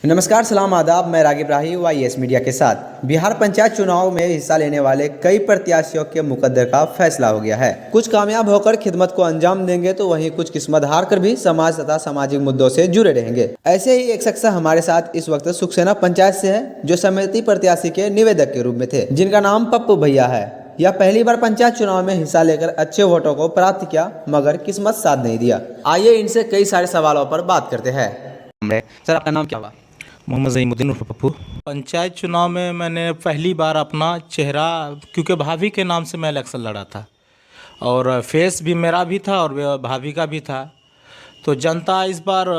नमस्कार, सलाम, आदाब। मैं रागिब राही YS मीडिया के साथ। बिहार पंचायत चुनाव में हिस्सा लेने वाले कई प्रत्याशियों के मुकद्दर का फैसला हो गया है। कुछ कामयाब होकर खिदमत को अंजाम देंगे तो वहीं कुछ किस्मत हार कर भी समाज तथा सामाजिक मुद्दों से जुड़े रहेंगे। ऐसे ही एक शख्स हमारे साथ इस वक्त सुखसेना पंचायत से है, जो समिति प्रत्याशी के निवेदक के रूप में थे, जिनका नाम पप्पू भैया है। यह पहली बार पंचायत चुनाव में हिस्सा लेकर अच्छे वोटों को प्राप्त किया, मगर किस्मत साथ नहीं दिया। आइए इनसे कई सारे सवालों पर बात करते हैं। सर, आपका नाम क्या हुआ? मोहम्मद ज़हीमुद्दीन उर्फ पप्पू। पंचायत चुनाव में मैंने पहली बार अपना चेहरा, क्योंकि भाभी के नाम से मैं इलेक्शन लड़ा था और फेस भी मेरा भी था और भाभी का भी था, तो जनता इस बार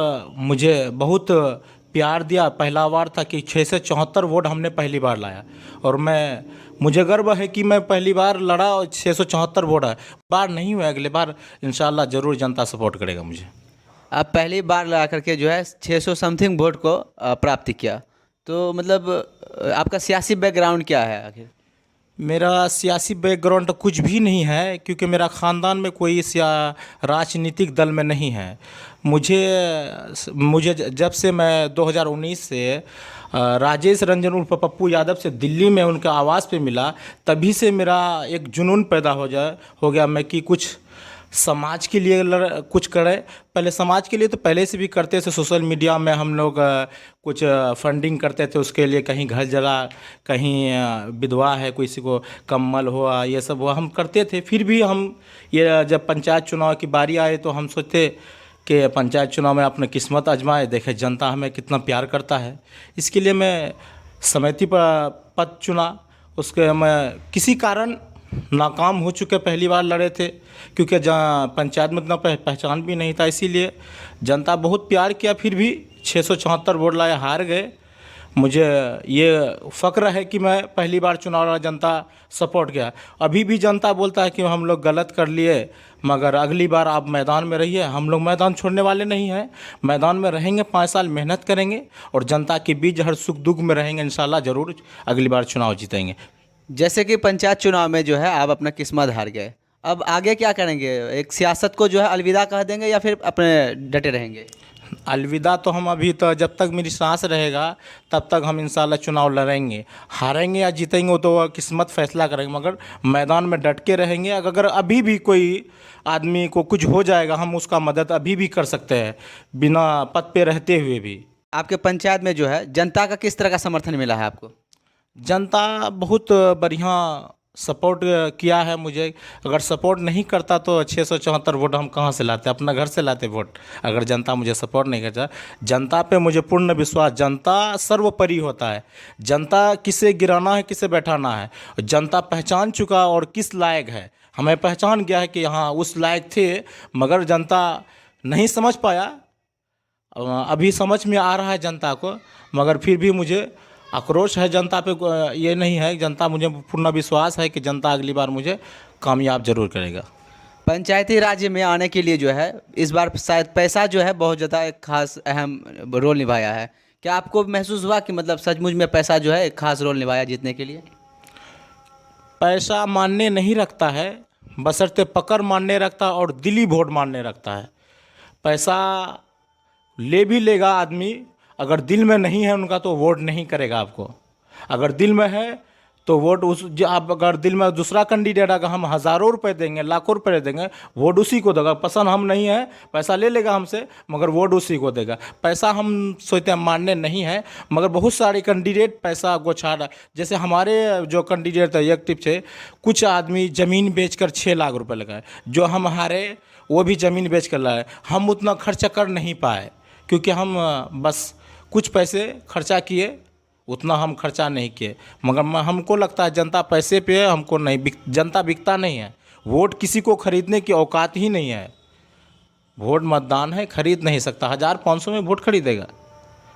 मुझे बहुत प्यार दिया। पहला बार था कि 6 से 74 वोट हमने पहली बार लाया और मुझे गर्व है कि मैं पहली बार लड़ा और 674 वोट है। बार नहीं हुआ, अगले बार इंशाल्लाह ज़रूर जनता सपोर्ट करेगा मुझे। आप पहली बार लगा करके जो है 600 समथिंग वोट को प्राप्त किया, तो मतलब आपका सियासी बैकग्राउंड क्या है आखिर? मेरा सियासी बैकग्राउंड तो कुछ भी नहीं है, क्योंकि मेरा ख़ानदान में कोई राजनीतिक दल में नहीं है। मुझे मुझे जब से मैं 2019 से राजेश रंजन उर्फ पप्पू यादव से दिल्ली में उनके आवास पे मिला, तभी से मेरा एक जुनून पैदा हो गया मैं कि कुछ समाज के लिए कुछ करें। पहले समाज के लिए तो पहले से भी करते थे। सोशल मीडिया में हम लोग कुछ फंडिंग करते थे उसके लिए, कहीं घर जला, कहीं विधवा है, किसी को कम्बल हुआ, ये सब हुआ, हम करते थे। फिर भी हम ये जब पंचायत चुनाव की बारी आए तो हम सोचते कि पंचायत चुनाव में अपनी किस्मत आजमाए, देखे जनता हमें कितना प्यार करता है। इसके लिए मैं समिति पर पद चुना। उसके मैं किसी कारण नाकाम हो चुके, पहली बार लड़े थे, क्योंकि पंचायत में इतना पहचान भी नहीं था, इसीलिए जनता बहुत प्यार किया। फिर भी 674 वोट लाए, हार गए। मुझे ये फ़क्र है कि मैं पहली बार चुनाव लड़ा, जनता सपोर्ट किया। अभी भी जनता बोलता है कि हम लोग गलत कर लिए, मगर अगली बार आप मैदान में रहिए। हम लोग मैदान छोड़ने वाले नहीं हैं, मैदान में रहेंगे, 5 साल मेहनत करेंगे और जनता के बीच हर सुख दुख में रहेंगे। इंशाल्लाह ज़रूर अगली बार चुनाव जीतेंगे। जैसे कि पंचायत चुनाव में जो है आप अपना किस्मत हार गए, अब आगे क्या करेंगे? एक सियासत को जो है अलविदा कह देंगे या फिर अपने डटे रहेंगे? अलविदा तो हम अभी, तो जब तक मेरी सांस रहेगा तब तक हम इंशाल्लाह चुनाव लड़ेंगे। हारेंगे या जीतेंगे वो तो किस्मत फैसला करेंगे, मगर मैदान में डट के रहेंगे। अगर अभी भी कोई आदमी को कुछ हो जाएगा, हम उसका मदद अभी भी कर सकते हैं, बिना पद पे रहते हुए भी। आपके पंचायत में जो है जनता का किस तरह का समर्थन मिला है आपको? जनता बहुत बढ़िया सपोर्ट किया है मुझे। अगर सपोर्ट नहीं करता तो 674 वोट हम कहाँ से लाते, अपना घर से लाते वोट। अगर जनता मुझे सपोर्ट नहीं करता, जनता पे मुझे पूर्ण विश्वास। जनता सर्वोपरि होता है, जनता किसे गिराना है, किसे बैठाना है, जनता पहचान चुका और किस लायक है। हमें पहचान गया है कि हाँ उस लायक थे, मगर जनता नहीं समझ पाया। अभी समझ में आ रहा है जनता को, मगर फिर भी मुझे आक्रोश है जनता पे। ये नहीं है, जनता, मुझे पूर्ण विश्वास है कि जनता अगली बार मुझे कामयाब जरूर करेगा। पंचायती राज्य में आने के लिए जो है इस बार शायद पैसा जो है बहुत ज़्यादा एक खास अहम रोल निभाया है। क्या आपको महसूस हुआ कि मतलब सचमुच में पैसा जो है एक खास रोल निभाया जीतने के लिए? पैसा मानने नहीं रखता है, बशर्ते पकड़ मानने रखता है और दिली वोट मानने रखता है। पैसा ले भी लेगा आदमी, अगर दिल में नहीं है उनका तो वोट नहीं करेगा आपको। अगर दिल में है तो वोट आप अगर दिल में दूसरा कैंडिडेट, अगर हम हज़ारों रुपए देंगे, लाखों रुपए देंगे, वोट उसी को देगा। पसंद हम नहीं है, पैसा ले लेगा हमसे, मगर वोट उसी को देगा। पैसा हम सोचते हैं मानने नहीं है, मगर बहुत सारे कैंडिडेट पैसा गोछाड़ा। जैसे हमारे जो कैंडिडेट थे एक्टिव थे, कुछ आदमी ज़मीन बेचकर 6 लाख रुपए लगाए। जो हम हारे वो भी ज़मीन बेच कर लाए। हम उतना खर्चा कर नहीं पाए, क्योंकि हम बस कुछ पैसे खर्चा किए, उतना हम खर्चा नहीं किए। मगर हमको लगता है जनता पैसे पे है, हमको नहीं। जनता बिकता नहीं है, वोट किसी को खरीदने की औकात ही नहीं है। वोट मतदान है, खरीद नहीं सकता। 1500 में वोट खरीदेगा,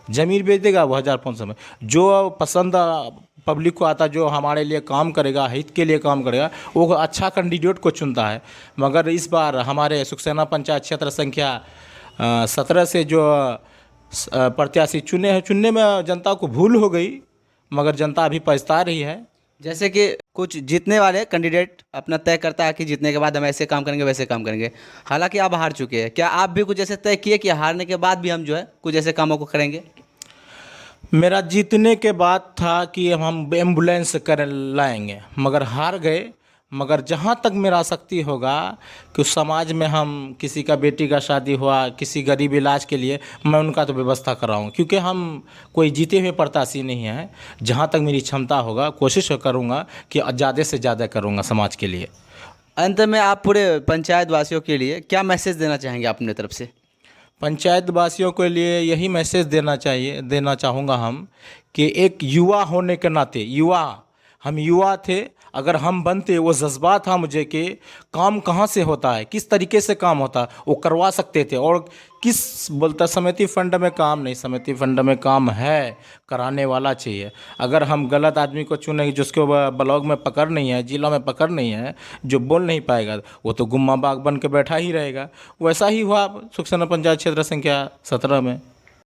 ज़मीन बेच देगा वो 1500 में। जो पसंद पब्लिक को आता, जो हमारे लिए काम करेगा, हित के लिए काम करेगा, वो अच्छा कैंडिडेट को चुनता है। मगर इस बार हमारे सुखसेना पंचायत क्षेत्र संख्या 17 से जो प्रत्याशी चुने हैं, चुनने में जनता को भूल हो गई, मगर जनता अभी पछता रही है। जैसे कि कुछ जीतने वाले कैंडिडेट अपना तय करता है कि जीतने के बाद हम ऐसे काम करेंगे, वैसे काम करेंगे। हालांकि आप हार चुके हैं, क्या आप भी कुछ ऐसे तय किए कि हारने के बाद भी हम जो है कुछ ऐसे कामों को करेंगे? मेरा जीतने के बाद था कि हम एम्बुलेंस कर लाएंगे, मगर हार गए। मगर जहाँ तक मेरा शक्ति होगा कि उस समाज में हम किसी का बेटी का शादी हुआ, किसी गरीब इलाज के लिए मैं उनका तो व्यवस्था कराऊँ, क्योंकि हम कोई जीते हुए प्रत्याशी नहीं हैं। जहाँ तक मेरी क्षमता होगा कोशिश करूँगा कि ज़्यादा से ज़्यादा करूँगा समाज के लिए। अंत में आप पूरे पंचायत वासियों के लिए क्या मैसेज देना चाहेंगे अपने तरफ से? पंचायत वासियों के लिए यही मैसेज देना चाहूँगा हम कि एक युवा होने के नाते, हम युवा थे, अगर हम बनते, वो जज्बा था मुझे कि काम कहाँ से होता है, किस तरीके से काम होता है, वो करवा सकते थे। और किस बोलता, समिति फंड में काम नहीं, समिति फंड में काम है, कराने वाला चाहिए। अगर हम गलत आदमी को चुनेंगे जिसको ब्लॉक में पकड़ नहीं है, जिला में पकड़ नहीं है, जो बोल नहीं पाएगा, वो तो गुम्मा बाग बन के बैठा ही रहेगा। वैसा ही हुआ सुखसना पंचायत क्षेत्र संख्या 17 में।